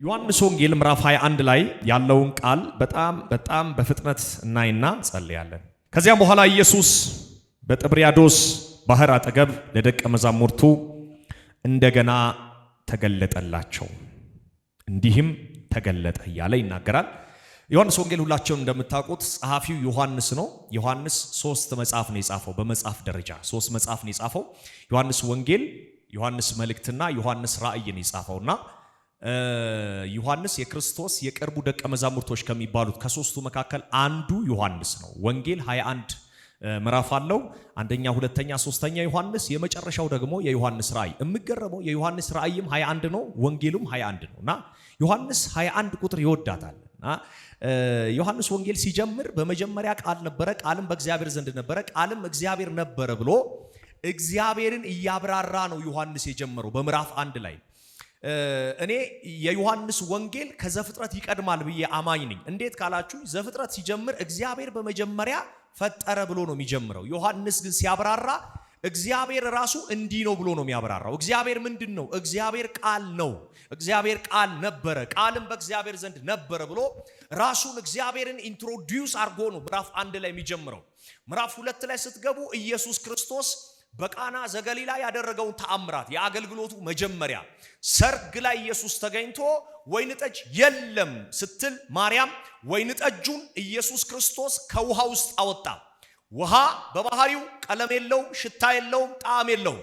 ዮሐንስ ወንጌል ምዕራፍ 21 ላይ ያለውን ቃል በጣም በፍጥነት እናይና ጸልያለን። ከዚያም በኋላ ኢየሱስ በጥብርያዶስ ባህር አጠገብ ለደቀ መዛሙርቱ እንደገና ተገለጠላቸው፣ እንዲህም ተገለጠ እያለ ይናገራል። ዮሐንስ ወንጌል ሁላችሁም እንደምታውቁት ጸሐፊው ዮሐንስ ነው። ዮሐንስ 3 መጽሐፍ ነው የጻፈው። በመጽሐፍ ደረጃ 3 መጽሐፍ ነው የጻፈው። ዮሐንስ ወንጌል፣ ዮሐንስ መልእክትና ዮሐንስ ራእይ ነው የጻፈውና ዮሐንስ የክርስቶስ የቅርቡ ደቀ መዛሙርቶች ከሚባሉት ከሶስቱ መካከል አንዱ ዮሐንስ ነው። ወንጌል 21 ምዕራፍ አለው። አንደኛ፣ ሁለተኛ፣ ሶስተኛ ዮሐንስ፣ የመጨረሻው ደግሞ የዮሐንስ ራእይ። የሚገርመው የዮሐንስ ራእይም 21 ነው፣ ወንጌሉም 21 ነውና ዮሐንስ 21 ቁጥር ይወዳታልና ዮሐንስ ወንጌል ሲጀምር በመጀመሪያ ቃል ነበረ፣ ቃልም በእግዚአብሔር ዘንድ ነበረ፣ ቃልም እግዚአብሔር ነበረ ብሎ እግዚአብሔርን እያብራራ ነው ዮሐንስ የጀመረው በምዕራፍ 1 ላይ። እኔ የዮሐንስ ወንጌል ከዘፍጥረት ይቀድማል ብዬ አማኝ ነኝ። እንዴት ካላችሁ ዘፍጥረት ሲጀምር እግዚአብሔር በመጀመሪያ ፈጠረ ብሎ ነው የሚጀምረው። ዮሐንስ ግን ሲያብራራ እግዚአብሔር ራሱ እንዲህ ነው ብሎ ነው የሚያብራራው። እግዚአብሔር ምንድን ነው? እግዚአብሔር ቃል ነው። እግዚአብሔር ቃል ነበረ፣ ቃልም በእግዚአብሔር ዘንድ ነበረ ብሎ ራሱን እግዚአብሔርን ኢንትሮዲዩስ አድርጎ ነው ምዕራፍ 1 ላይ የሚጀምረው። ምዕራፍ 2 ላይ ስትገቡ ኢየሱስ ክርስቶስ በቃና ዘገሊላ ያደረገውን ተአምራት፣ የአገልግሎቱ መጀመሪያ ሰርግ ላይ ኢየሱስ ተገኝቶ ወይን ጠጅ የለም ስትል ማርያም ወይን ጠጁን ኢየሱስ ክርስቶስ ከውሃ ውስጥ አወጣ። ውሃ በባህሪው ቀለም የለውም፣ ሽታ የለውም፣ ጣዕም የለውም።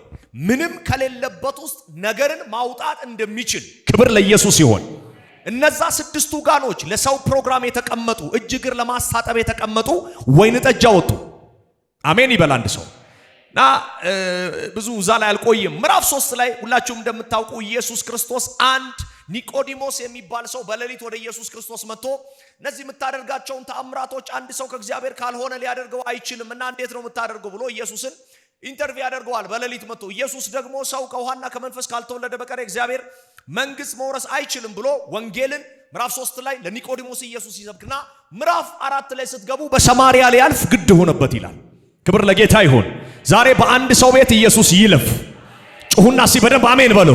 ምንም ከሌለበት ውስጥ ነገርን ማውጣት እንደሚችል ክብር ለኢየሱስ ይሆን። እነዛ 6ቱ ጋኖች ለሰው ፕሮግራም የተቀመጡ እጅ እግር ለማስታጠብ የተቀመጡ ወይን ጠጅ አወጡ። አሜን ይበል አንድ ሰው። ና ብዙ እዛ ላይ አልቆይም። ምዕራፍ 3 ላይ ሁላችሁም እንደምታውቁ ኢየሱስ ክርስቶስ አንድ ኒቆዲሞስ የሚባል ሰው በሌሊት ወደ ኢየሱስ ክርስቶስ መጥቶ እነዚህ የምታደርጋቸውን ተአምራቶች አንድ ሰው ከእግዚአብሔር ካልሆነ ሊያደርገው አይችልም እና እንዴት ነው የምታደርገው ብሎ ኢየሱስን ኢንተርቪው ያደርገዋል በሌሊት መጥቶ። ኢየሱስ ደግሞ ሰው ከውሃና ከመንፈስ ካልተወለደ በቀር እግዚአብሔር መንግስት መውረስ አይችልም ብሎ ወንጌልን ምዕራፍ 3 ላይ ለኒቆዲሞስ ኢየሱስ ይሰብክና ምዕራፍ 4 ላይ ስትገቡ በሰማርያ ሊያልፍ ግድ ሆነበት ይላል። ክብር ለጌታ ይሁን። ዛሬ በአንድ ሰው ቤት ኢየሱስ ይለፍ። ጩሁና በደንብ አሜን በሉ።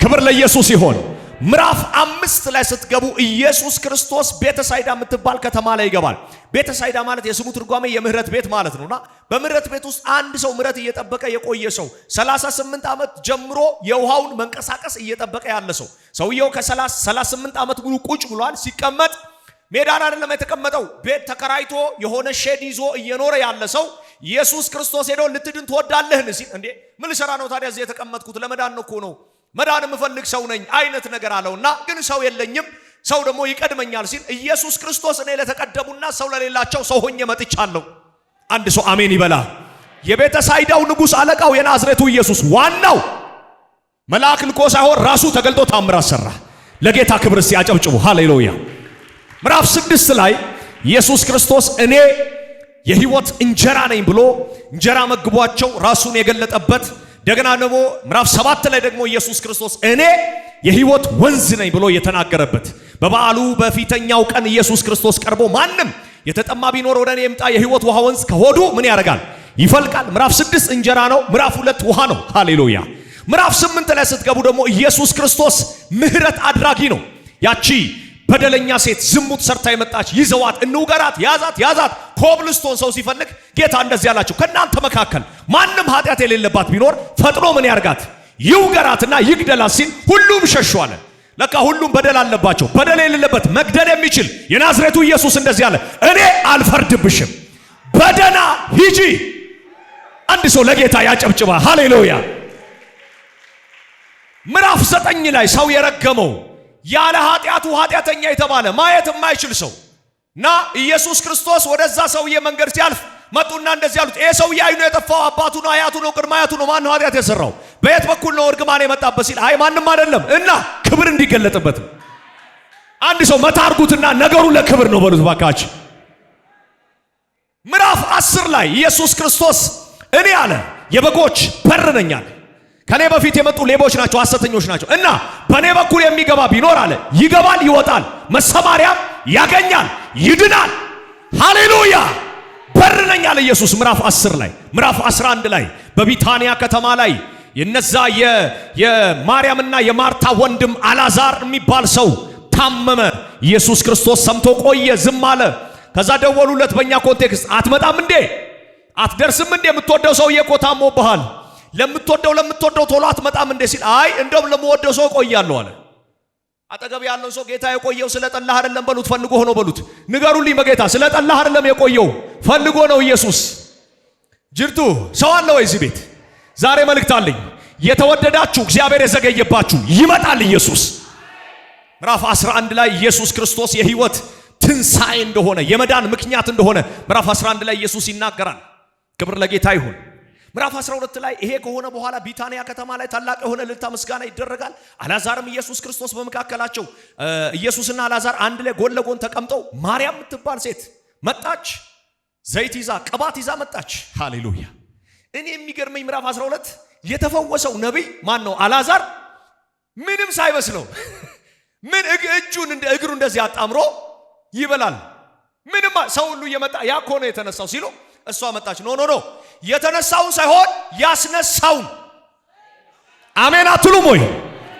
ክብር ለኢየሱስ ይሁን። ምዕራፍ 5 ላይ ስትገቡ ኢየሱስ ክርስቶስ ቤተሳይዳ የምትባል ከተማ ላይ ይገባል። ቤተሳይዳ ማለት የስሙ ትርጓሜ የምህረት ቤት ማለት ነውና በምህረት ቤት ውስጥ አንድ ሰው ምህረት እየጠበቀ የቆየ ሰው 38 ዓመት ጀምሮ የውሃውን መንቀሳቀስ እየጠበቀ ያለ ሰው ሰውየው ከ38 ዓመት ሙሉ ቁጭ ብሏል። ሲቀመጥ ሜዳን አይደለም የተቀመጠው፣ ቤት ተከራይቶ የሆነ ሼድ ይዞ እየኖረ ያለ ሰው ኢየሱስ ክርስቶስ ሄዶ ልትድን ትወዳለህን ሲል፣ እንዴ ምን ልሰራ ነው ታዲያ እዚህ የተቀመጥኩት? ለመዳን እኮ ነው፣ መዳን የምፈልግ ሰው ነኝ አይነት ነገር አለውና ግን ሰው የለኝም፣ ሰው ደግሞ ይቀድመኛል ሲል ኢየሱስ ክርስቶስ እኔ ለተቀደሙና ሰው ለሌላቸው ሰው ሆኜ መጥቻለሁ። አንድ ሰው አሜን ይበላ። የቤተሳይዳው ንጉሥ አለቃው የናዝሬቱ ኢየሱስ ዋናው መልአክ ልኮ ሳይሆን ራሱ ተገልጦ ታምራት ሰራ። ለጌታ ክብር ሲያጨብጭቡ ሃሌሉያ። ምዕራፍ 6 ላይ ኢየሱስ ክርስቶስ እኔ የህይወት እንጀራ ነኝ ብሎ እንጀራ መግቧቸው ራሱን የገለጠበት፣ እንደገና ደግሞ ምዕራፍ 7 ላይ ደግሞ ኢየሱስ ክርስቶስ እኔ የህይወት ወንዝ ነኝ ብሎ የተናገረበት፣ በበዓሉ በፊተኛው ቀን ኢየሱስ ክርስቶስ ቀርቦ ማንም የተጠማ ቢኖር ወደ እኔ ይምጣ፣ የህይወት ውሃ ወንዝ ከሆዱ ምን ያደርጋል? ይፈልቃል። ምዕራፍ 6 እንጀራ ነው፣ ምዕራፍ 2 ውሃ ነው። ሃሌሉያ። ምዕራፍ 8 ላይ ስትገቡ ደግሞ ኢየሱስ ክርስቶስ ምህረት አድራጊ ነው። ያቺ በደለኛ ሴት ዝሙት ሰርታ የመጣች ይዘዋት እንውገራት፣ ያዛት ኮብልስቶን ሰው ሲፈልግ ጌታ እንደዚህ ያላቸው ከናንተ መካከል ማንም ኃጢአት የሌለባት ቢኖር ፈጥኖ ምን ያርጋት? ይውገራትና ይግደላት ሲል ሁሉም ሸሹአለ። ለካ ሁሉም በደል አለባቸው። በደል የሌለበት መግደል የሚችል የናዝሬቱ ኢየሱስ እንደዚህ አለ፣ እኔ አልፈርድብሽም፣ በደና ሂጂ። አንድ ሰው ለጌታ ያጨብጭባ ሃሌሉያ። ምዕራፍ 9 ላይ ሰው የረገመው ያለ ኃጢአቱ ኃጢአተኛ የተባለ ማየት የማይችል ሰው እና ኢየሱስ ክርስቶስ ወደዛ ሰውዬ መንገድ ሲያልፍ መጡና እንደዚህ ያሉት፣ ይሄ ሰውዬ አይኑ የጠፋው አባቱ ነው፣ አያቱ ነው፣ ቅድመ አያቱ ነው፣ ማን ነው ኃጢአት የሰራው? በየት በኩል ነው እርግማን የመጣበት ሲል፣ አይ ማንም አይደለም እና ክብር እንዲገለጥበት። አንድ ሰው መታርጉትና ነገሩ ለክብር ነው በሉት ባካችሁ። ምዕራፍ 10 ላይ ኢየሱስ ክርስቶስ እኔ አለ የበጎች በር ነኝ አለ። ከኔ በፊት የመጡ ሌቦች ናቸው፣ ሐሰተኞች ናቸው እና በኔ በኩል የሚገባ ቢኖር አለ ይገባል፣ ይወጣል፣ መሰማሪያም ያገኛል፣ ይድናል። ሃሌሉያ። በር ነኝ አለ ኢየሱስ ምዕራፍ 10 ላይ። ምዕራፍ 11 ላይ በቢታንያ ከተማ ላይ የነዛ የማርያምና የማርታ ወንድም አላዛር የሚባል ሰው ታመመ። ኢየሱስ ክርስቶስ ሰምቶ ቆየ፣ ዝም አለ። ከዛ ደወሉለት። በእኛ ኮንቴክስት አትመጣም እንዴ? አትደርስም እንዴ? የምትወደው ሰውዬ እኮ ታሞብሃል። ለምትወደው ቶሎ አትመጣም እንዴ ሲል አይ እንደውም ለምወደው ሰው ቆያለሁ አለ። አጠገብ ያለው ሰው ጌታ የቆየው ስለጠላህ አይደለም በሉት፣ ፈልጎ ሆኖ በሉት። ንገሩልኝ በጌታ ስለጠላህ አይደለም የቆየው፣ ፈልጎ ነው ኢየሱስ። ጅርቱ ሰው አለ ወይ እዚህ ቤት? ዛሬ መልእክት አለኝ። የተወደዳችሁ እግዚአብሔር የዘገየባችሁ ይመጣል ኢየሱስ። ምዕራፍ 11 ላይ ኢየሱስ ክርስቶስ የህይወት ትንሣኤ እንደሆነ የመዳን ምክንያት እንደሆነ ምዕራፍ 11 ላይ ኢየሱስ ይናገራል። ክብር ለጌታ ይሁን። ምዕራፍ 12 ላይ ይሄ ከሆነ በኋላ ቢታንያ ከተማ ላይ ታላቅ የሆነ እልልታ ምስጋና ይደረጋል። አላዛርም ኢየሱስ ክርስቶስ በመካከላቸው ኢየሱስና አላዛር አንድ ላይ ጎን ለጎን ተቀምጠው ማርያም የምትባል ሴት መጣች። ዘይት ይዛ ቅባት ይዛ መጣች። ሃሌሉያ። እኔ የሚገርመኝ ምዕራፍ 12 የተፈወሰው ነቢይ ማን ነው? አላዛር ምንም ሳይመስለው ምን እጁን እንደ እግሩ እንደዚህ አጣምሮ ይበላል። ምንም ሰው ሁሉ እየመጣ ያ እኮ ነው የተነሳው ሲሉ እሷ መጣች። ኖ የተነሳውን ሳይሆን ያስነሳውን። አሜን አትሉም ወይ?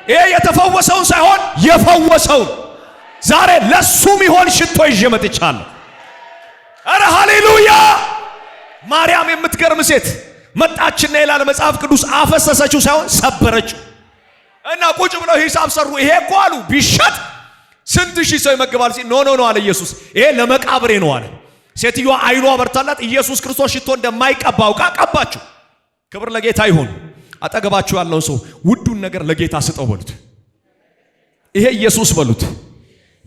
ይሄ የተፈወሰውን ሳይሆን የፈወሰውን። ዛሬ ለሱም ይሆን ሽቶ ይዤ መጥቻለሁ። አረ ሃሌሉያ። ማርያም የምትገርም ሴት መጣችና ይላል መጽሐፍ ቅዱስ አፈሰሰችው ሳይሆን ሰበረችው። እና ቁጭ ብለው ሂሳብ ሰሩ። ይሄ እኮ አሉ ቢሸጥ ስንት ሺህ ሰው ይመግባል ሲል ኖ አለ ኢየሱስ። ይሄ ለመቃብሬ ነው አለ። ሴትዮዋ አይኗ በርታላት። ኢየሱስ ክርስቶስ ሽቶ እንደማይቀባው ቀባችው። ክብር ለጌታ ይሁን። አጠገባችሁ ያለው ሰው ውዱን ነገር ለጌታ ስጠው በሉት። ይሄ ኢየሱስ በሉት።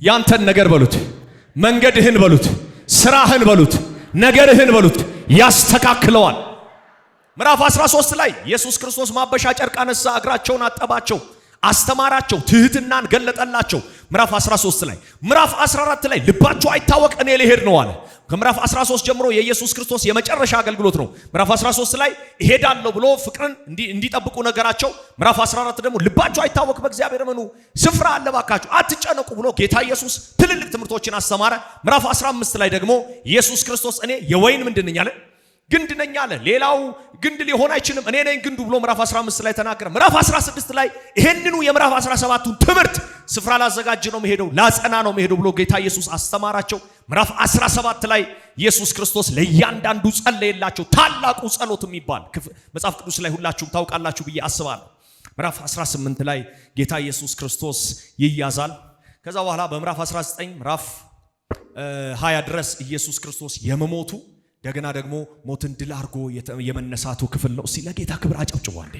ያንተን ነገር በሉት። መንገድህን በሉት። ስራህን በሉት። ነገርህን በሉት። ያስተካክለዋል። ምዕራፍ 13 ላይ ኢየሱስ ክርስቶስ ማበሻ ጨርቅ አነሳ፣ እግራቸውን አጠባቸው፣ አስተማራቸው፣ ትህትናን ገለጠላቸው። ምዕራፍ 13 ላይ ምዕራፍ 14 ላይ ልባቸው አይታወቅ እኔ ልሄድ ነው አለ። ከምዕራፍ 13 ጀምሮ የኢየሱስ ክርስቶስ የመጨረሻ አገልግሎት ነው። ምዕራፍ 13 ላይ እሄዳለሁ ብሎ ፍቅርን እንዲጠብቁ ነገራቸው። ምዕራፍ 14 ደግሞ ልባቸው አይታወቅ በእግዚአብሔር እመኑ፣ ስፍራ አለ ባካችሁ፣ አትጨነቁ ብሎ ጌታ ኢየሱስ ትልልቅ ትምህርቶችን አስተማረ። ምዕራፍ 15 ላይ ደግሞ ኢየሱስ ክርስቶስ እኔ የወይን ምንድን ነኝ አለ፣ ግንድ ነኝ አለ። ሌላው ግንድ ሊሆን አይችልም፣ እኔ ነኝ ግንዱ ብሎ ምዕራፍ 15 ላይ ተናገረ። ምዕራፍ 16 ላይ ይሄንኑ የምዕራፍ 17ቱን ትምህርት ስፍራ ላዘጋጅ ነው መሄደው፣ ላጸና ነው መሄደው ብሎ ጌታ ኢየሱስ አስተማራቸው። ምዕራፍ 17 ላይ ኢየሱስ ክርስቶስ ለእያንዳንዱ ጸለየላቸው። ታላቁ ጸሎት የሚባል መጽሐፍ ቅዱስ ላይ ሁላችሁም ታውቃላችሁ ብዬ አስባለሁ። ምዕራፍ 18 ላይ ጌታ ኢየሱስ ክርስቶስ ይያዛል። ከዛ በኋላ በምዕራፍ 19 ምዕራፍ 20 ድረስ ኢየሱስ ክርስቶስ የመሞቱ እንደገና ደግሞ ሞትን ድል አድርጎ የመነሳቱ ክፍል ነው። እስቲ ለጌታ ክብር አጨብጭቡ አንዴ።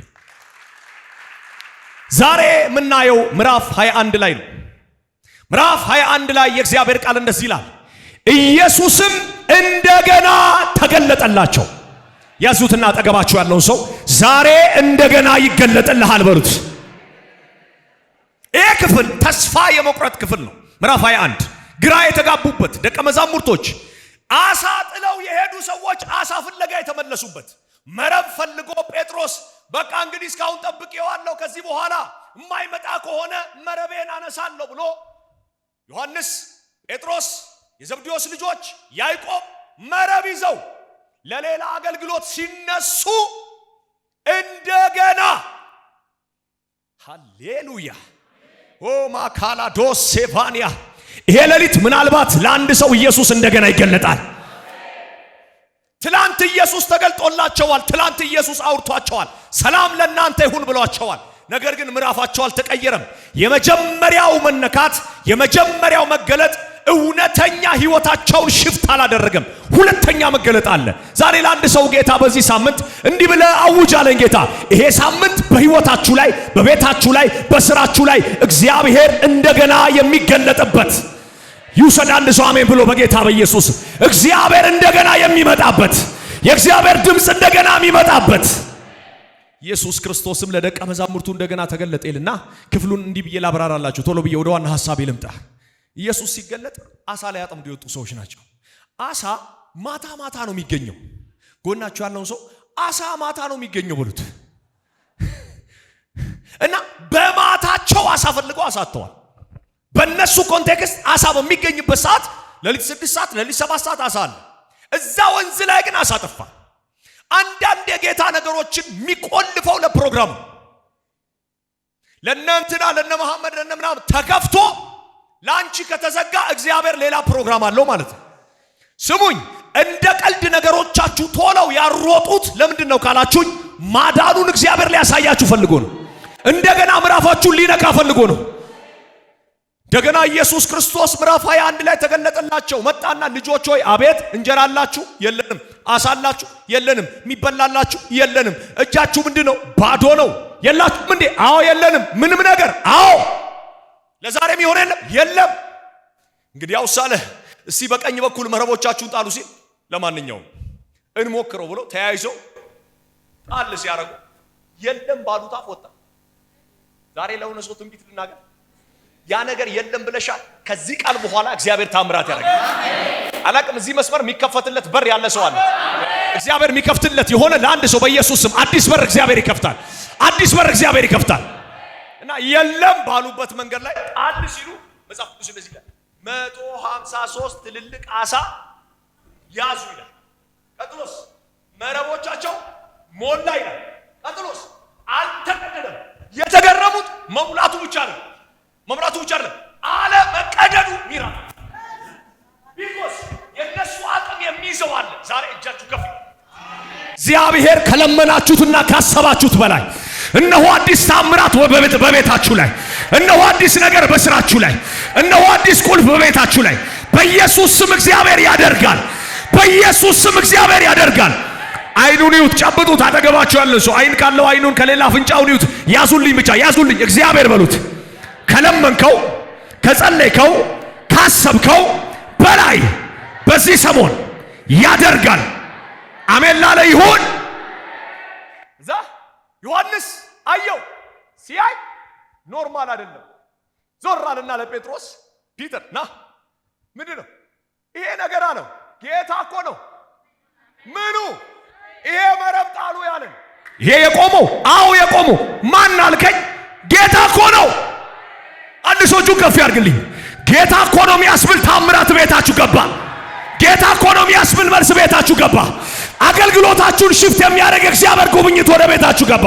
ዛሬ የምናየው ምዕራፍ 21 ላይ ነው። ምዕራፍ 21 ላይ የእግዚአብሔር ቃል እንደዚህ ይላል፣ ኢየሱስም እንደገና ተገለጠላቸው። ያዙትና አጠገባችሁ ያለውን ሰው ዛሬ እንደገና ይገለጥልሃል በሉት። ይህ ክፍል ተስፋ የመቁረጥ ክፍል ነው። ምዕራፍ 21 ግራ የተጋቡበት ደቀ መዛሙርቶች፣ አሳ ጥለው የሄዱ ሰዎች አሳ ፍለጋ የተመለሱበት፣ መረብ ፈልጎ ጴጥሮስ በቃ እንግዲህ እስካሁን ጠብቄዋለሁ ከዚህ በኋላ የማይመጣ ከሆነ መረቤን አነሳለሁ ብሎ ዮሐንስ፣ ጴጥሮስ፣ የዘብዴዎስ ልጆች ያዕቆብ መረብ ይዘው ለሌላ አገልግሎት ሲነሱ እንደገና ሃሌሉያ ኦ ማካላዶስ ሴቫኒያ ይሄ ሌሊት ምናልባት ለአንድ ሰው ኢየሱስ እንደገና ይገለጣል። ትላንት ኢየሱስ ተገልጦላቸዋል። ትላንት ኢየሱስ አውርቷቸዋል። ሰላም ለእናንተ ይሁን ብሏቸዋል። ነገር ግን ምዕራፋቸው አልተቀየረም። የመጀመሪያው መነካት፣ የመጀመሪያው መገለጥ እውነተኛ ህይወታቸውን ሽፍት አላደረገም። ሁለተኛ መገለጥ አለ። ዛሬ ለአንድ ሰው ጌታ በዚህ ሳምንት እንዲህ ብለ አውጅ አለኝ ጌታ። ይሄ ሳምንት በህይወታችሁ ላይ፣ በቤታችሁ ላይ፣ በስራችሁ ላይ እግዚአብሔር እንደገና የሚገለጥበት ይውሰድ። አንድ ሰው አሜን ብሎ በጌታ በኢየሱስ እግዚአብሔር እንደገና የሚመጣበት፣ የእግዚአብሔር ድምፅ እንደገና የሚመጣበት። ኢየሱስ ክርስቶስም ለደቀ መዛሙርቱ እንደገና ተገለጠ ይልና ክፍሉን እንዲህ ብዬ ላብራራላችሁ። ቶሎ ብዬ ወደ ዋና ሐሳብ ልምጣ። ኢየሱስ ሲገለጥ አሳ ላይ አጥምደው የወጡ ሰዎች ናቸው። አሳ ማታ ማታ ነው የሚገኘው። ጎናችሁ ያለውን ሰው አሳ ማታ ነው የሚገኘው በሉት። እና በማታቸው አሳ ፈልገው አሳ አጥተዋል። በእነሱ ኮንቴክስት አሳ በሚገኝበት ሰዓት ሌሊት 6 ሰዓት፣ ሌሊት 7 ሰዓት አሳ አለ። እዛ ወንዝ ላይ ግን አሳ ጠፋ። አንዳንድ የጌታ ነገሮችን የሚቆልፈው ለፕሮግራም ለእናንተና ለነ መሐመድ ለነ ምናምን ተከፍቶ ላንቺ ከተዘጋ እግዚአብሔር ሌላ ፕሮግራም አለው ማለት ነው። ስሙኝ፣ እንደ ቀልድ ነገሮቻችሁ ቶለው ያሮጡት ለምንድን ነው ካላችሁኝ፣ ማዳኑን እግዚአብሔር ሊያሳያችሁ ፈልጎ ነው። እንደገና ምዕራፋችሁን ሊነካ ፈልጎ ነው። እንደገና ኢየሱስ ክርስቶስ ምዕራፍ 21 ላይ ተገለጠላቸው። መጣና ልጆች ሆይ አቤት፣ እንጀራ አላችሁ? የለንም። አሳላችሁ? የለንም። የሚበላላችሁ? የለንም። እጃችሁ ምንድነው? ባዶ ነው። የላችሁም እንዴ? አዎ የለንም። ምንም ነገር? አዎ። ለዛሬም ይሆን የለም። እንግዲህ ያው ሳለ እስቲ በቀኝ በኩል መረቦቻችሁን ጣሉ ሲል ለማንኛውም እንሞክረው ብሎ ተያይዘው ጣል ሲያረጉ የለም ባሉት አፍ ወጣ። ዛሬ ለሆነ ሰው ትንቢት ልናገር፣ ያ ነገር የለም ብለሻል። ከዚህ ቃል በኋላ እግዚአብሔር ታምራት ያደርጋል። አላቅም እዚህ መስመር የሚከፈትለት በር ያለ ሰው አለ። እግዚአብሔር የሚከፍትለት የሆነ ለአንድ ሰው በኢየሱስ ስም አዲስ በር እግዚአብሔር ይከፍታል። አዲስ በር እግዚአብሔር ይከፍታል። እና የለም ባሉበት መንገድ ላይ ጣል ሲሉ መጽሐፍ ቅዱስ እንደዚህ ይላል 153 ትልልቅ አሳ ያዙ ይላል። ቀጥሎስ መረቦቻቸው ሞላ ይላል። ቀጥሎስ አልተቀደደም። የተገረሙት መሙላቱ ብቻ ነው። አለ መቀደዱ ሚራ ቢኮስ የነሱ አቅም የሚይዘው አለ። ዛሬ እጃችሁ ከፍ እግዚአብሔር ከለመናችሁትና ካሰባችሁት በላይ እነሆ አዲስ ታምራት በቤታችሁ ላይ፣ እነሆ አዲስ ነገር በስራችሁ ላይ፣ እነሆ አዲስ ቁልፍ በቤታችሁ ላይ በኢየሱስ ስም እግዚአብሔር ያደርጋል። በኢየሱስ ስም እግዚአብሔር ያደርጋል። አይኑን ይዩት፣ ጨብጡት። አጠገባችሁ ያለ ሰው አይን ካለው አይኑን፣ ከሌላ አፍንጫውን ይዩት። ያዙልኝ፣ ብቻ ያዙልኝ። እግዚአብሔር በሉት። ከለመንከው፣ ከጸለይከው፣ ካሰብከው በላይ በዚህ ሰሞን ያደርጋል። አሜን ላለ ይሁን። እዛ ዮሐንስ አየው። ሲያይ ኖርማል አይደለም። ዞር አለና ለጴጥሮስ ፒተር ና፣ ምንድነው ይሄ ነገር አለው። ጌታ እኮ ነው። ምኑ? ይሄ መረብ ጣሉ ያለን። ይሄ የቆመው? አዎ የቆመው። ማን አልከኝ? ጌታ እኮ ነው። አንድ ሰው እጁን ከፍ ያድርግልኝ። ጌታ እኮ ነው የሚያስብል ታምራት ቤታችሁ ገባ። ጌታ እኮ ነው የሚያስብል መልስ ቤታችሁ ገባ። አገልግሎታችሁን ሽፍት የሚያደርግ እግዚአብሔር ጉብኝት ወደ ቤታችሁ ገባ።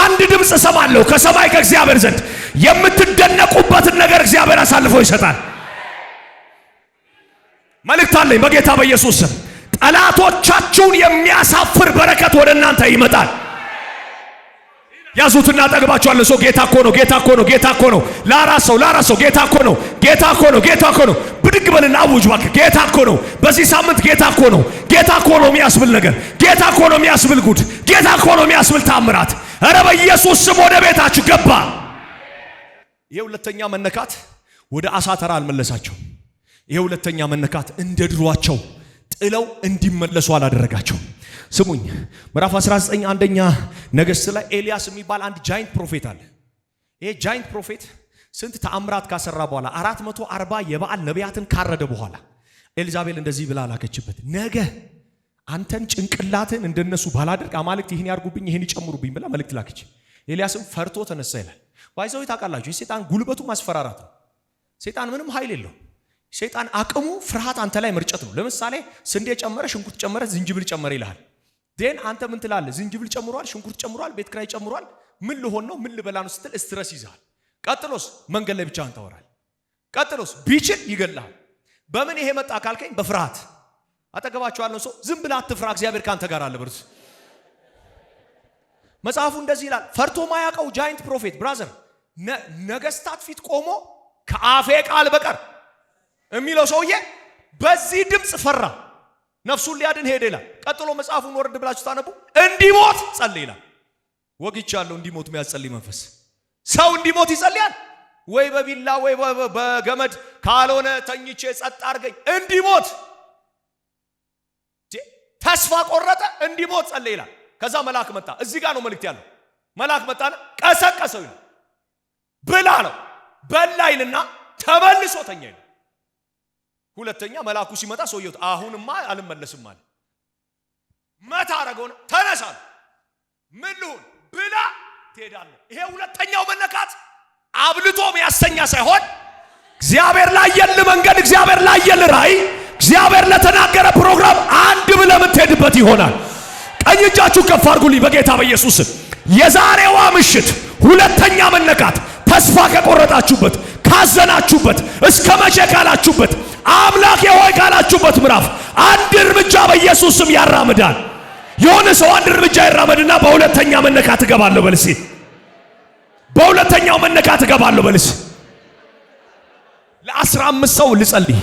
አንድ ድምፅ እሰማለሁ ከሰማይ ከእግዚአብሔር ዘንድ የምትደነቁበትን ነገር እግዚአብሔር አሳልፎ ይሰጣል። መልእክት አለኝ በጌታ በኢየሱስ ስም። ጠላቶቻችሁን የሚያሳፍር በረከት ወደ እናንተ ይመጣል። ያዙትና ጠግባችኋል። ሰው ጌታ እኮ ነው፣ ጌታ እኮ ነው፣ ጌታ እኮ ነው። ላራሰው ጌታ እኮ ነው፣ ጌታ እኮ ነው፣ ጌታ እኮ ነው። ብድግ በልና አውጅ እባክህ። ጌታ እኮ ነው። በዚህ ሳምንት ጌታ እኮ ነው፣ ጌታ እኮ ነው የሚያስብል ነገር፣ ጌታ እኮ ነው የሚያስብል ጉድ፣ ጌታ እኮ ነው የሚያስብል ታምራት። ኧረ በኢየሱስ ስም ወደ ቤታችሁ ገባ። ይሄ ሁለተኛ መነካት ወደ አሳ ተራ አልመለሳቸው። ይሄ ሁለተኛ መነካት እንደ ድሯቸው ጥለው እንዲመለሱ አላደረጋቸው። ስሙኝ፣ ምዕራፍ 19 አንደኛ ነገሥት ላይ ኤልያስ የሚባል አንድ ጃይንት ፕሮፌት አለ። ይሄ ጃይንት ፕሮፌት ስንት ተአምራት ካሰራ በኋላ 440 የበዓል ነቢያትን ካረደ በኋላ ኤልዛቤል እንደዚህ ብላ ላከችበት፣ ነገ አንተን ጭንቅላትን እንደነሱ ባላደርግ አማልክት ይህን ያርጉብኝ ይህን ይጨምሩብኝ ብላ መልእክት ላከች። ኤልያስም ፈርቶ ተነሳ ይላል። ባይዘው ታውቃላችሁ፣ የሰይጣን ጉልበቱ ማስፈራራት ነው። ሰይጣን ምንም ኃይል የለው። ሰይጣን አቅሙ ፍርሃት አንተ ላይ መርጨት ነው። ለምሳሌ ስንዴ ጨመረ፣ ሽንኩርት ጨመረ፣ ዝንጅብል ጨመረ ይልሃል። ዴን አንተ ምን ትላለህ? ዝንጅብል ጨምሯል፣ ሽንኩርት ጨምሯል፣ ቤት ኪራይ ጨምሯል፣ ምን ልሆን ነው ምን ልበላ ነው ስትል ስትረስ ይዛል። ቀጥሎስ መንገድ ላይ ብቻህን ታወራለህ። ቀጥሎስ ቢችል ይገላል። በምን ይሄ መጣ ካልከኝ በፍርሃት። አጠገባችሁ ያለው ሰው ዝም ብለህ አትፍራ፣ እግዚአብሔር ካንተ ጋር አለ በርሱ። መጽሐፉ እንደዚህ ይላል። ፈርቶ ማያውቀው ጃይንት ፕሮፌት ብራዘር ነገስታት ፊት ቆሞ ከአፌ ቃል በቀር የሚለው ሰውዬ በዚህ ድምፅ ፈራ። ነፍሱን ሊያድን ሄደ ይላል። ቀጥሎ መጽሐፉን ወርድ ብላችሁ ታነቡ እንዲሞት ጸልይ ይላል። ወግቻለሁ እንዲሞት የሚያጸልይ መንፈስ። ሰው እንዲሞት ይጸልያል ወይ በቢላ ወይ በገመድ ካልሆነ ተኝቼ ጸጥ አድርገኝ። እንዲሞት ተስፋ ቆረጠ፣ እንዲሞት ጸልይ ይላል። ከዛ መልአክ መጣ። እዚህ ጋር ነው መልእክት ያለው። መልአክ መጣና ቀሰቀሰው ይላል። ብላ ነው በላ ይልና ተመልሶ ተኛ ይላል። ሁለተኛ መልአኩ ሲመጣ ሰውየው አሁንማ አልመለስም አለ። መታ አረገው፣ ተነሳ፣ ምን ልሁን ብላ ትሄዳለህ። ይሄ ሁለተኛው መነካት አብልቶ የሚያሰኛ ሳይሆን እግዚአብሔር ላይ ያለ መንገድ፣ እግዚአብሔር ላይ ያለ ራእይ፣ እግዚአብሔር ለተናገረ ፕሮግራም አንድ ብለህ የምትሄድበት ይሆናል። ቀኝ እጃችሁ ከፍ አድርጉልኝ በጌታ በኢየሱስ። የዛሬዋ ምሽት ሁለተኛ መነካት ተስፋ ከቆረጣችሁበት፣ ካዘናችሁበት፣ እስከ መቼ ካላችሁበት፣ አምላኬ ሆይ ካላችሁበት ምዕራፍ አንድ እርምጃ በኢየሱስ ስም ያራምዳል። የሆነ ሰው አንድ እርምጃ ይራመድና በሁለተኛ መነካት እገባለሁ በልሲ። በሁለተኛው መነካት እገባለሁ በልሲ። ለ15 ሰው ልጸልይ።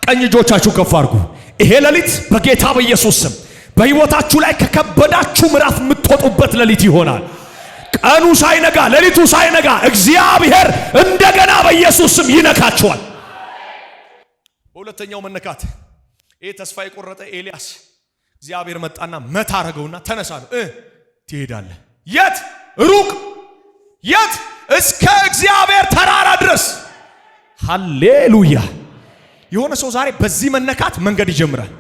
ቀኝ እጆቻችሁ ከፍ አድርጉ። ይሄ ሌሊት በጌታ በኢየሱስ ስም በሕይወታችሁ ላይ ከከበዳችሁ ምዕራፍ የምትወጡበት ሌሊት ይሆናል። ቀኑ ሳይነጋ ሌሊቱ ሳይነጋ እግዚአብሔር እንደገና በኢየሱስ ስም ይነካችኋል። በሁለተኛው መነካት ይሄ ተስፋ የቆረጠ ኤልያስ እግዚአብሔር መጣና መታ አረገውና ተነሳ ነው። ትሄዳለህ። የት? ሩቅ። የት? እስከ እግዚአብሔር ተራራ ድረስ። ሃሌሉያ። የሆነ ሰው ዛሬ በዚህ መነካት መንገድ ይጀምራል።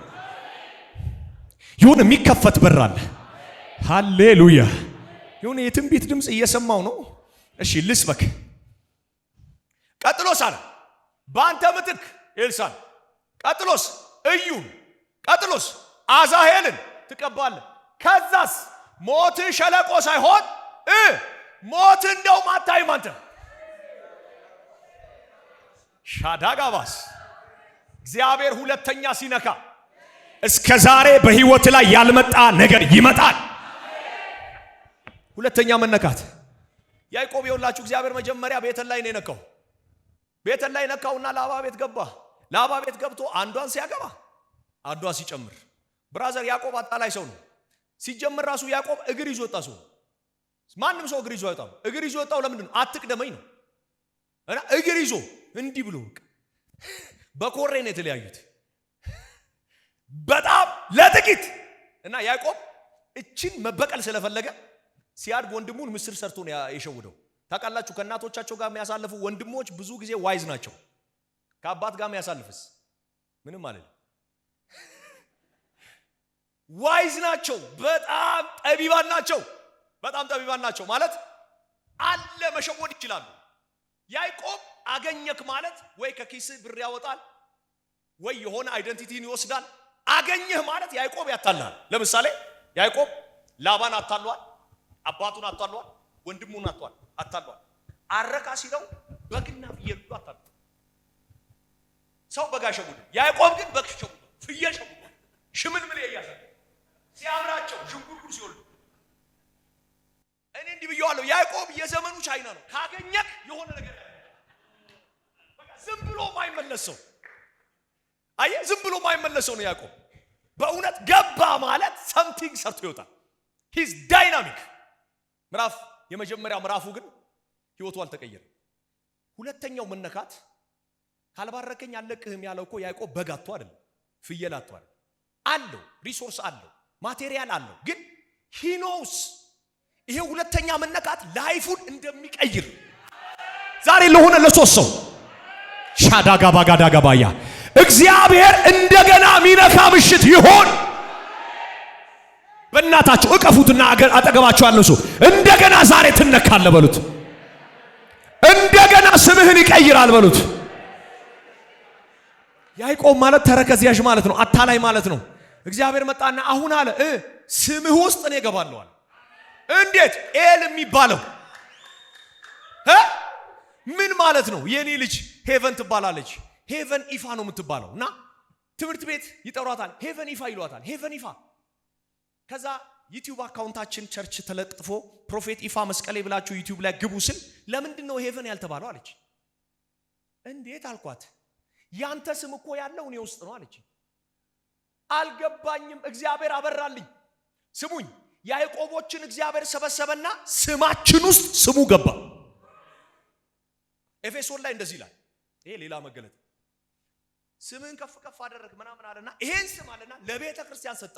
የሆነ የሚከፈት በር አለ። ሃሌሉያ። የሆነ የትንቢት ድምፅ እየሰማው ነው። እሺ ልስበክ። ቀጥሎስ አለ በአንተ ምትክ ኤልሳዕ፣ ቀጥሎስ እዩን፣ ቀጥሎስ አዛሄልን ትቀባለህ። ከዛስ ሞት ሸለቆ ሳይሆን ሞት እንደው ማታይም አንተ። ሻዳጋባስ እግዚአብሔር ሁለተኛ ሲነካ እስከ ዛሬ በህይወት ላይ ያልመጣ ነገር ይመጣል። ሁለተኛ መነካት ያዕቆብ ይወላችሁ እግዚአብሔር መጀመሪያ ቤተል ላይ ነው የነካው። ቤተል ላይ ነካውና ላባ ቤት ገባ። ላባ ቤት ገብቶ አንዷን ሲያገባ አንዷ ሲጨምር። ብራዘር ያዕቆብ አጣላይ ሰው ነው። ሲጀምር ራሱ ያዕቆብ እግር ይዞ ወጣ ሰው። ማንም ሰው እግር ይዞ አይወጣም። እግር ይዞ ወጣው ለምንድን ነው? አትቅደመኝ ነው። እና እግር ይዞ እንዲህ ብሎ በኮሬ ነው የተለያዩት በጣም ለጥቂት። እና ያዕቆብ እቺን መበቀል ስለፈለገ ሲያድግ ወንድሙን ምስር ሰርቶ ነው የሸውደው። ታውቃላችሁ ከእናቶቻቸው ጋር የሚያሳልፉ ወንድሞች ብዙ ጊዜ ዋይዝ ናቸው። ከአባት ጋር የሚያሳልፍስ ምንም አይደለም። ዋይዝ ናቸው። በጣም ጠቢባን ናቸው። በጣም ጠቢባን ናቸው ማለት አለ መሸወድ ይችላሉ። ያዕቆብ አገኘክ ማለት ወይ ከኪስ ብር ያወጣል ወይ የሆነ አይደንቲቲን ይወስዳል። አገኘህ ማለት ያዕቆብ ያታላል። ለምሳሌ ያዕቆብ ላባን አታሏል፣ አባቱን አታሏል፣ ወንድሙን አታሏል። አረካ ሲለው በግና ፍየል ሁሉ አታሏል። ሰው በጋ ሸውዱ፣ ያዕቆብ ግን በግ ሸውዱ፣ ፍየል ሸውዱ። ሽምልምል ያያዛል ሲያምራቸው ሽንጉርጉር ሲወልዱ። እኔ እንዲህ ብየዋለሁ፣ ያዕቆብ የዘመኑ ቻይና ነው። ካገኘክ የሆነ ነገር በቃ ዝም ብሎ ማይመለሰው አየህ፣ ዝም ብሎ ማይመለሰው ነው ያዕቆብ። በእውነት ገባ ማለት ሰምቲንግ ሰርቶ ይወጣል። ሂዝ ዳይናሚክ። የመጀመሪያው ምዕራፉ ግን ህይወቱ አልተቀየረም። ሁለተኛው መነካት ካልባረከኝ አለቅህም ያለው እኮ ያዕቆብ በግ አጥቶ አይደለም፣ ፍየል አጥቶ አይደለም። አለው ሪሶርስ አለው ማቴሪያል አለው። ግን ሂኖስ ይሄ ሁለተኛ መነካት ላይፉን እንደሚቀይር ዛሬ ለሆነ ለሶስት ሰው ሻዳጋባጋዳጋባያ እግዚአብሔር እንደገና ሚነካ ምሽት ይሆን። በእናታችሁ እቀፉትና አጠገባችሁ ያለው ሰው እንደገና ዛሬ ትነካለህ በሉት። እንደገና ስምህን ይቀይራል በሉት። ያዕቆብ ማለት ተረከዝ ያዥ ማለት ነው፣ አታላይ ማለት ነው። እግዚአብሔር መጣና አሁን አለ ስምህ ውስጥ እኔ እገባለሁ አለ። እንዴት? ኤል የሚባለው ምን ማለት ነው? የኔ ልጅ ሄቨን ትባላለች። ሄቨን ኢፋ ነው የምትባለው እና ትምህርት ቤት ይጠሯታል፣ ሄቨን ኢፋ ይሏታል። ሄቨን ኢፋ። ከዛ ዩቲዩብ አካውንታችን ቸርች ተለጥፎ ፕሮፌት ኢፋ መስቀሌ ብላችሁ ዩቲዩብ ላይ ግቡ ስል ለምንድን ነው ሄቨን ያልተባለው አለች። እንዴት አልኳት። ያንተ ስም እኮ ያለው እኔ ውስጥ ነው አለች። አልገባኝም። እግዚአብሔር አበራልኝ። ስሙኝ፣ ያዕቆቦችን እግዚአብሔር ሰበሰበና ስማችን ውስጥ ስሙ ገባ። ኤፌሶን ላይ እንደዚህ ይላል። ይሄ ሌላ መገለጥ። ስምህን ከፍ ከፍ አደረግ ምናምን አለና ይሄን ስም አለና ለቤተ ክርስቲያን ሰጣ።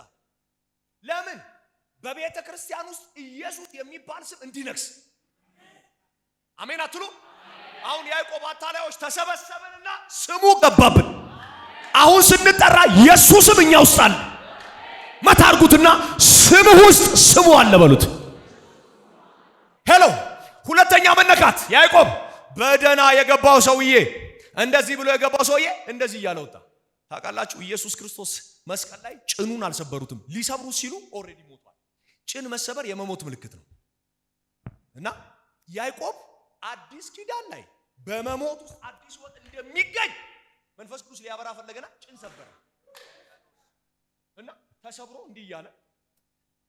ለምን? በቤተ ክርስቲያን ውስጥ ኢየሱስ የሚባል ስም እንዲነግስ። አሜን አትሉ? አሁን ያዕቆብ አታላዮች ተሰበሰበንና ስሙ ገባብን። አሁን ስንጠራ ኢየሱስም እኛ ውስጥ አለ። መታርጉትና ስምህ ውስጥ ስሙ አለ በሉት። ሄሎ። ሁለተኛ መነካት ያዕቆብ በደና የገባው ሰውዬ እንደዚህ ብሎ የገባው ሰውዬ እንደዚህ እያለ ወጣ። ታውቃላችሁ ኢየሱስ ክርስቶስ መስቀል ላይ ጭኑን አልሰበሩትም። ሊሰብሩት ሲሉ ኦሬዲ ሞቷል። ጭን መሰበር የመሞት ምልክት ነው እና ያዕቆብ አዲስ ኪዳን ላይ በመሞት ውስጥ አዲስ ወጥ እንደሚገኝ መንፈስ ቅዱስ ሊያበራ ፈለገና ጭን ሰበረ እና ተሰብሮ እንዲህ ያለ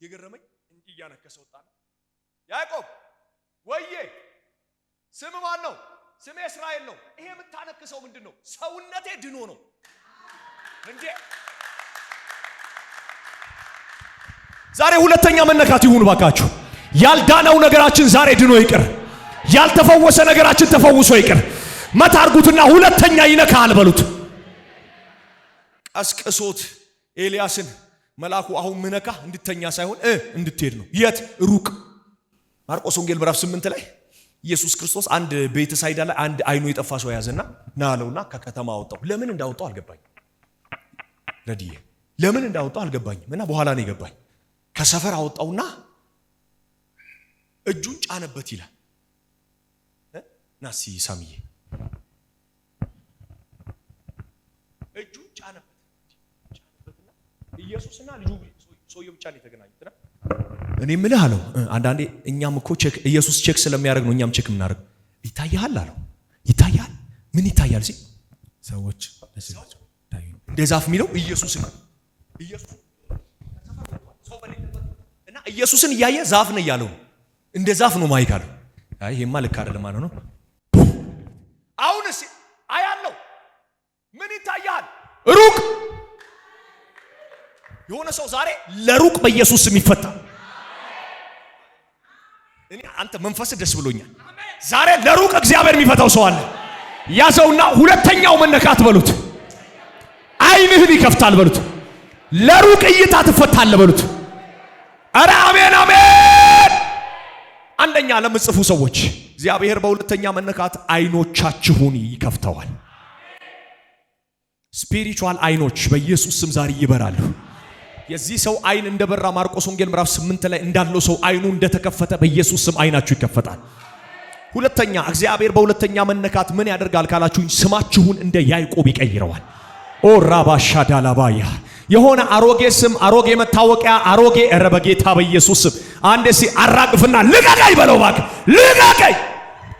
የገረመኝ እንዲህ ያነከሰ ወጣ ያዕቆብ ወዬ ስም ማን ነው ስሜ እስራኤል ነው ይሄ የምታነክሰው ምንድነው ሰውነቴ ድኖ ነው እንዴ ዛሬ ሁለተኛ መነካት ይሁን ባካችሁ ያልዳነው ነገራችን ዛሬ ድኖ ይቅር ያልተፈወሰ ነገራችን ተፈውሶ ይቅር መታርጉትና ሁለተኛ ይነካል በሉት ቀስቅሶት ኤልያስን መልአኩ አሁን ምነካ እንድተኛ ሳይሆን እንድትሄድ ነው የት ሩቅ ማርቆስ ወንጌል ምዕራፍ 8 ላይ ኢየሱስ ክርስቶስ አንድ ቤተ ሳይዳ ላይ አንድ አይኑ የጠፋ ሰው ያዘና ናለውና ከከተማ አወጣው ለምን እንዳወጣው አልገባኝ ረዲዬ ለምን እንዳወጣው አልገባኝም እና በኋላ ነው የገባኝ ከሰፈር አወጣውና እጁን ጫነበት ይላል ናሲ ሳሚዬ እጁን ጫነበትና ኢየሱስና ልጁ ሰውየው ብቻ ነው የተገናኙት እኔ ምልህ አለው አንዳንዴ እኛም እኮ ቼክ ኢየሱስ ቼክ ስለሚያደርግ ነው እኛም ቼክ የምናደርግ ይታያል አለው ይታያል ምን ይታያል ሲል ሰዎች እንደ ዛፍ የሚለው ኢየሱስ ነው ኢየሱስ እና ኢየሱስን እያየ ዛፍ ነው ያለው እንደ ዛፍ ነው ማይክ አለው አይ ይሄማ ልክ አይደለም ማለት ነው አሁንስ አያለው ምን ይታያል ሩቅ የሆነ ሰው ዛሬ ለሩቅ በኢየሱስ ስም ይፈታ እኔ አንተ መንፈስ ደስ ብሎኛል ዛሬ ለሩቅ እግዚአብሔር የሚፈታው ሰው አለ ያዘውና ሁለተኛው መነካት በሉት አይንህን ይከፍታል በሉት ለሩቅ እይታ ትፈታለ በሉት አረ አሜን አሜን አንደኛ ለምጽፉ ሰዎች እግዚአብሔር በሁለተኛ መነካት አይኖቻችሁን ይከፍተዋል ስፒሪቹዋል አይኖች በኢየሱስ ስም ዛሬ ይበራሉ የዚህ ሰው አይን እንደበራ ማርቆስ ወንጌል ምዕራፍ 8 ላይ እንዳለው ሰው አይኑ እንደተከፈተ በኢየሱስ ስም አይናችሁ ይከፈታል ሁለተኛ እግዚአብሔር በሁለተኛ መነካት ምን ያደርጋል ካላችሁኝ ስማችሁን እንደ ያዕቆብ ይቀይረዋል ኦ ራባሻዳላባያ የሆነ አሮጌ ስም አሮጌ መታወቂያ አሮጌ ረበጌታ በኢየሱስ ስም አንዴ ሲ አራግፍና ልቀቀኝ በለው እባክህ ልቀቀኝ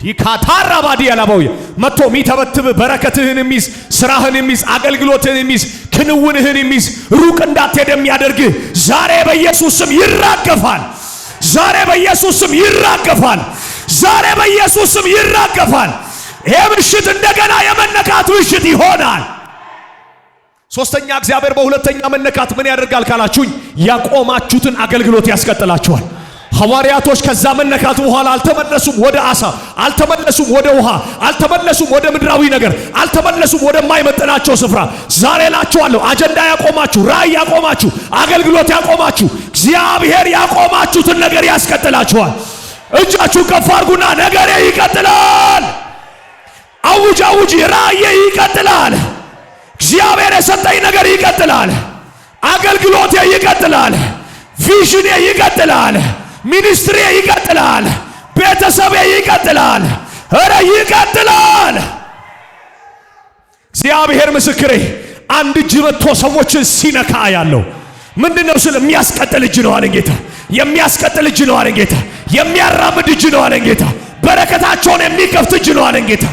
ዲካታራባዲ ያላባው መጥቶ ሚተበትብ በረከትህን የሚዝ ስራህን የሚዝ አገልግሎትህን የሚዝ ክንውንህን የሚዝ ሩቅ እንዳትሄድ የሚያደርግ ዛሬ በኢየሱስ ስም ይራገፋል ዛሬ በኢየሱስ ስም ይራገፋል ዛሬ በኢየሱስ ስም ይራገፋል ይሄ ምሽት እንደገና የመነካት ምሽት ይሆናል ሶስተኛ እግዚአብሔር በሁለተኛ መነካት ምን ያደርጋል ካላችሁኝ ያቆማችሁትን አገልግሎት ያስቀጥላችኋል ሐዋርያቶች ከዛ መነካት በኋላ አልተመለሱም ወደ አሳ አልተመለሱም ወደ ውሃ አልተመለሱም ወደ ምድራዊ ነገር አልተመለሱም ወደ ማይመጥናቸው ስፍራ ዛሬ ላችኋለሁ አጀንዳ ያቆማችሁ ራእይ ያቆማችሁ አገልግሎት ያቆማችሁ እግዚአብሔር ያቆማችሁትን ነገር ያስቀጥላችኋል እጃችሁ ከፍ አድርጉና ነገሬ ይቀጥላል አውጅ አውጅ ራእይ ይቀጥላል እግዚአብሔር የሰጠኝ ነገር ይቀጥላል አገልግሎቴ ይቀጥላል ቪዥኔ ይቀጥላል ሚኒስትሪ ይቀጥላል ቤተሰቤ ይቀጥላል ኧረ ይቀጥላል እግዚአብሔር ምስክሬ አንድ እጅ መጥቶ ሰዎችን ሲነካ ያለው ምንድነው ስለ የሚያስቀጥል እጅ ነው አለኝ ጌታ የሚያስቀጥል እጅ ነው አለኝ ጌታ የሚያራምድ እጅ ነው አለኝ ጌታ በረከታቸውን የሚከፍት እጅ ነው አለኝ ጌታ